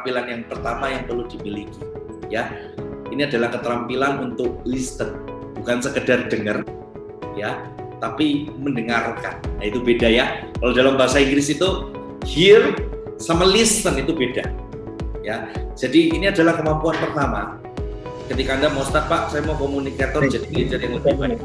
keterampilan yang pertama yang perlu dimiliki. Ya, ini adalah keterampilan untuk listen, bukan sekedar dengar, ya, tapi mendengarkan. Nah, itu beda ya. Kalau dalam bahasa Inggris itu hear sama listen itu beda. Ya, jadi ini adalah kemampuan pertama. Ketika Anda mau start, Pak, saya mau komunikator jadi leader yang lebih baik.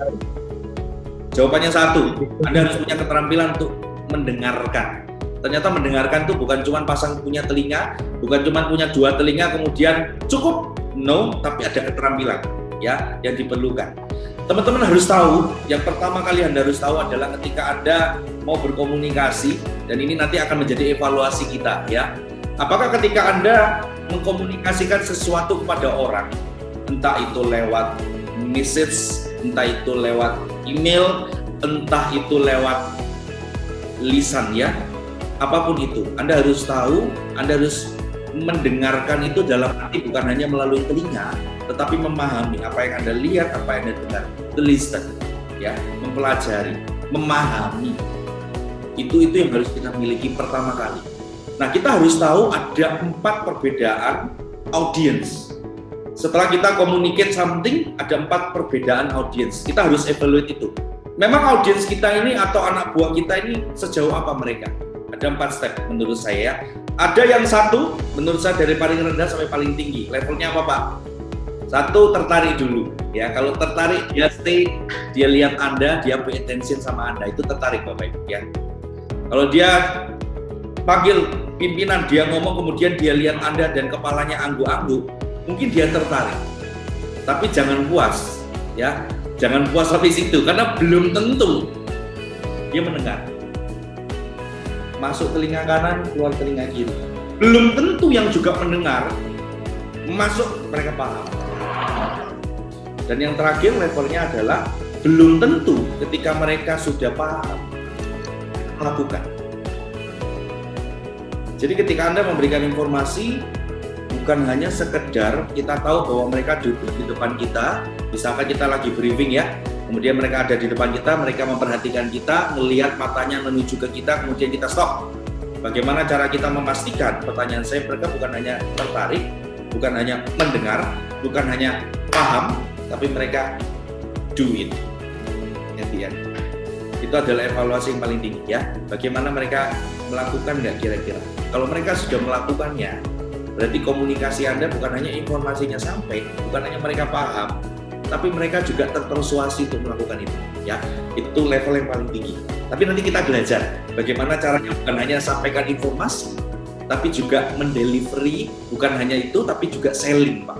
Jawabannya satu, Anda harus punya keterampilan untuk mendengarkan. Ternyata mendengarkan itu bukan cuma pasang punya telinga, bukan cuma punya dua telinga kemudian cukup, no, tapi ada keterampilan ya yang diperlukan. Teman-teman harus tahu, yang pertama kali Anda harus tahu adalah ketika Anda mau berkomunikasi, dan ini nanti akan menjadi evaluasi kita ya. Apakah ketika Anda mengkomunikasikan sesuatu kepada orang, entah itu lewat message, entah itu lewat email, entah itu lewat lisan ya, apapun itu, Anda harus tahu, Anda harus mendengarkan itu dalam arti bukan hanya melalui telinga, tetapi memahami apa yang Anda lihat, apa yang Anda dengar. To listen, ya, mempelajari, memahami. Itu yang harus kita miliki pertama kali. Nah, kita harus tahu ada 4 perbedaan audience. Setelah kita communicate something, ada 4 perbedaan audience. Kita harus evaluate itu. Memang audience kita ini atau anak buah kita ini sejauh apa mereka? Ada 4 step menurut saya. Ada yang satu, menurut saya dari paling rendah sampai paling tinggi. Levelnya apa, Pak? Satu, tertarik dulu. Ya, kalau tertarik dia stay, dia lihat Anda, dia pay attention sama Anda, itu tertarik Bapak Ibu ya. Kalau dia panggil pimpinan, dia ngomong kemudian dia lihat Anda dan kepalanya angguk-angguk, mungkin dia tertarik. Tapi jangan puas, ya. Jangan puas sampai situ karena belum tentu dia mendengar. Masuk telinga kanan, keluar telinga kiri. Belum tentu yang juga mendengar masuk mereka paham. Dan yang terakhir levelnya adalah belum tentu ketika mereka sudah paham melakukan. Jadi ketika Anda memberikan informasi, bukan hanya sekedar kita tahu bahwa mereka duduk di depan kita, misalkan kita lagi briefing ya, kemudian mereka ada di depan kita, mereka memperhatikan kita, melihat matanya menuju ke kita, kemudian kita stop. Bagaimana cara kita memastikan, pertanyaan saya, mereka bukan hanya tertarik, bukan hanya mendengar, bukan hanya paham, tapi mereka do it. Itu adalah evaluasi yang paling tinggi ya. Bagaimana mereka melakukan nggak kira-kira? Kalau mereka sudah melakukannya, berarti komunikasi Anda bukan hanya informasinya sampai, bukan hanya mereka paham, tapi mereka juga terpersuasi untuk melakukan itu. Ya, itu level yang paling tinggi. Tapi nanti kita belajar bagaimana caranya bukan hanya sampaikan informasi, tapi juga mendelivery, bukan hanya itu, tapi juga selling, Pak.